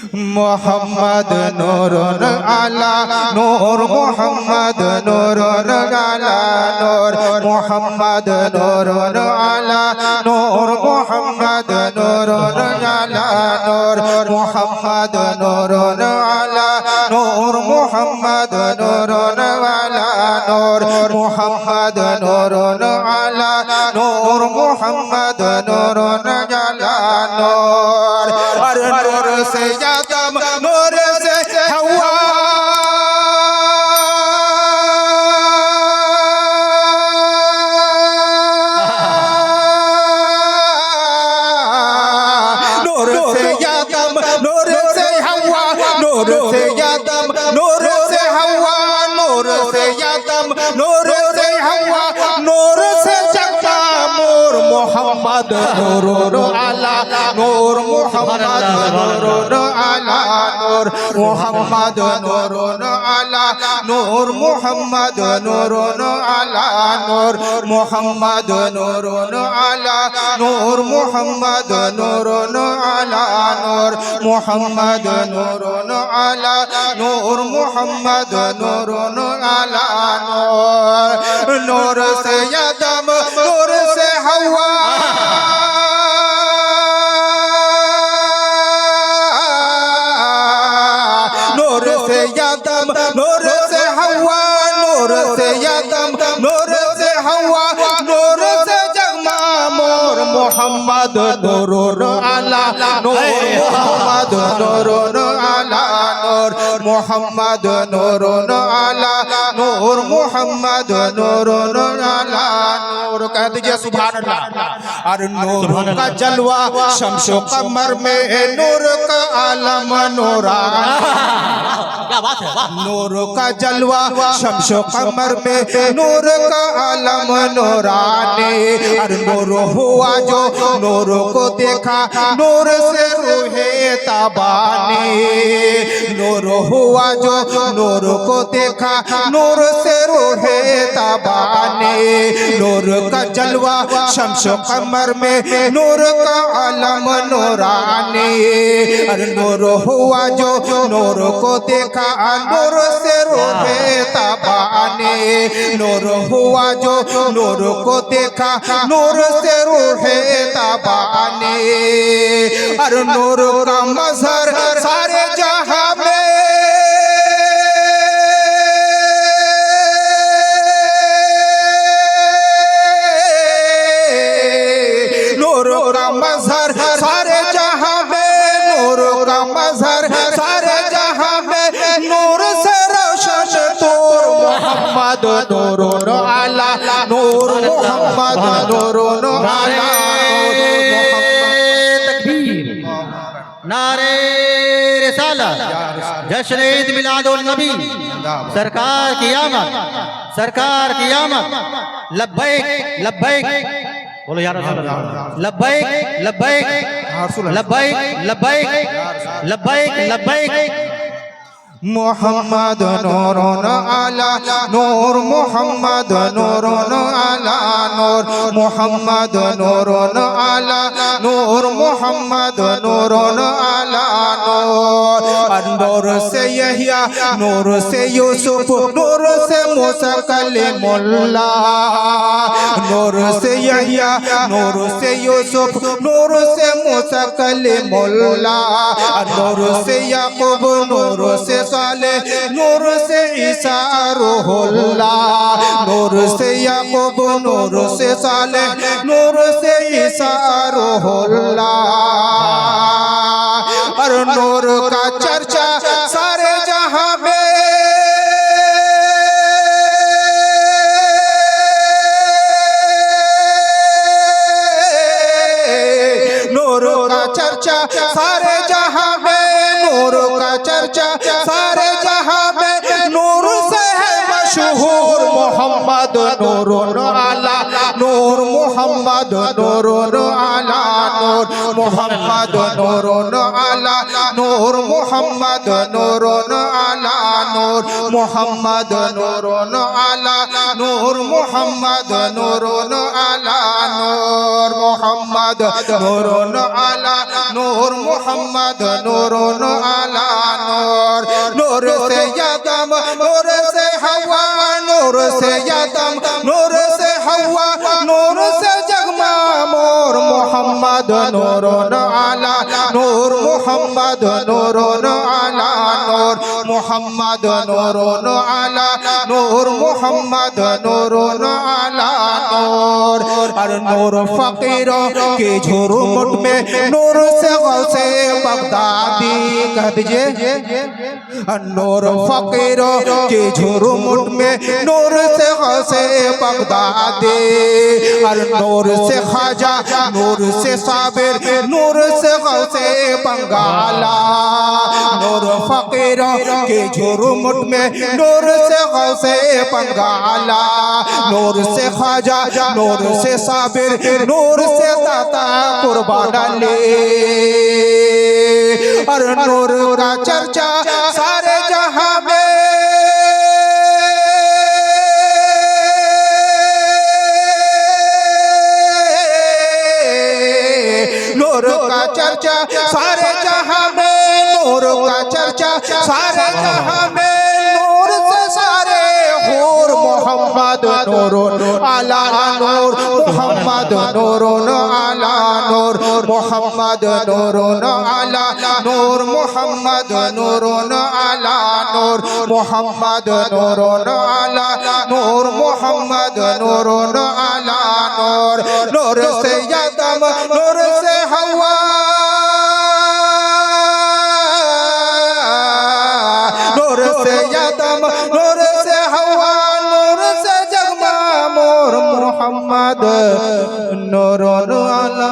मोहम्मद नूरुन आला नूर मोहम्मद नूरुन आला नूर मोहम्मद नूरुन आला नूर मोहम्मद नूरुन आला नूर मोहम्मद नूरुन आला नूर मोहम्मद नूरुन आला नूर मोहम्मद नूरुन आला नूर मोहम्मद नूरुन आला नूर नूर से आदम नूर से हवा नूर से आदम नूर से हवा नूर से आदम नूर से हवा नूर से आदम नूर से हवा नूर से जगमा मोर मोहम्मद नूरुन आला नूर मोहम्मद नूरुन आला नूर मोहम्मद नूरुन आला नूर मोहम्मद नूरुन आला नूर मोहम्मद नूरुन आला नूर मोहम्मद नूरुन आला नूर मोहम्मद नूरुन आला नूर मोहम्मद नूरुन आला नूर नूर से आदम नूर से हवा नूर से आदम नूर से हवा नूर से आदम नूर से हवा नूर से जगमा मोर मोहम्मद नूरुन आला नूर मोहम्मद नूरुन आला नूर मोहम्मद नूरुन आला नूर मोहम्मद नूरुन आला नूर कह दीजिए सुभान अल्लाह। और नूर का जलवा शम्सो कमर में नूर का आलम नूरानी क्या बात है वाह नूर का जलवा शम्सो कमर में नूर का आलम नूरानी और नूर हुआ जो नूर को देखा नूर से रूहे ताबानी नूर हुआ जो नूर को देखा नूर से रूहे ताबानी नूर का जलवा शम्सो कमर में नूर का आलम नूरानी और नूर हुआ जो नूर को देखा नूर से रूहे ताबानी नूर हुआ जो नूर को देखा नूर से रूहे ताबानी और नूर का मजहर सारे जहां में नूर का मजहर सारे जहां में नूर का मजहर सारे जहां में नूर से रोशन तोर मोहम्मद नूरुन आला नूर मोहम्मद नूरुन आला तकबीर नारे रिसालत जश्न ईद मिलादुन नबी सरकार की आमद लब्बैक लब्बैक बोलो यार लब्बैक लब्बैक लब्बैक लब्बैक लब्बैक लब्बैक मोहम्मद नूरुन आला नूर मोहम्मद नूरुन आला नूर मोहम्मद नूरुन आला नूर मोहम्मद नूरुन आला नूर नूर से यहिया नूर से यूसुफ नूर से मूसा कलीमुल्लाह नूर से यहिया नूर से यूसुफ नूर से मूसा कलीमुल्लाह नूर से याकूब नूर से साले नूर से ईसा रूहुल्लाह नूर से याकूब नूर से साले नूर से ईसा रूहुल्लाह और नूर का चर्चा सारे जहां में नूर का चर्चा सारे जहां में नूर का चर्चा सारे जहां में नूर से है मशहूर मोहम्मद नूरुन आला नूर मोहम्मद नूरुन आला नूर मोहम्मद नूरुन आला नूर मोहम्मद नूरुन आला नूर मोहम्मद नूरुन आला नूर मोहम्मद नूरुन आला नूर मोहम्मद नूरुन आला नूर मोहम्मद नूरुन आला नूर से आदम नूर से हवा नूर से जगमा मोर मोहम्मद नूरुन आला नूर मोहम्मद नूरुन आला नूर मोहम्मद नूरुन आला नूर मोहम्मद नूरुन आला नूर और नूर फकीरों के झुरमुट में नूर से गौसे बगदादी कह दीजिए नूर फकीरों के झुरमुट में नूर से गौसे बगदादी और नूर से ख्वाजा नूर से साबिर नूर से गौसे बंगाला नूर फकीरों के झुरमुट में नूर से गौसे बंगाला नूर से ख्वाजा नूर से साबिर नूर से दाता कुर्बान ले और नूर का चर्चा सारे जहां में नूर का चर्चा सारे जहां में नूर का चर्चा सारे जहां में नूर से सारे हूर मोहम्मद नूरुन आला नूर मोहम्मद नूरुन आला नूर मोहम्मद नूरुन आला नूर मोहम्मद नूरुन आला नूर मोहम्मद नूरुन आला नूर मोहम्मद नूरुन आला नूर नूर से आदम नूर से हवा नूर से आदम नूर से हवा नूर से जगमा मोर मोहम्मद नूरुन आला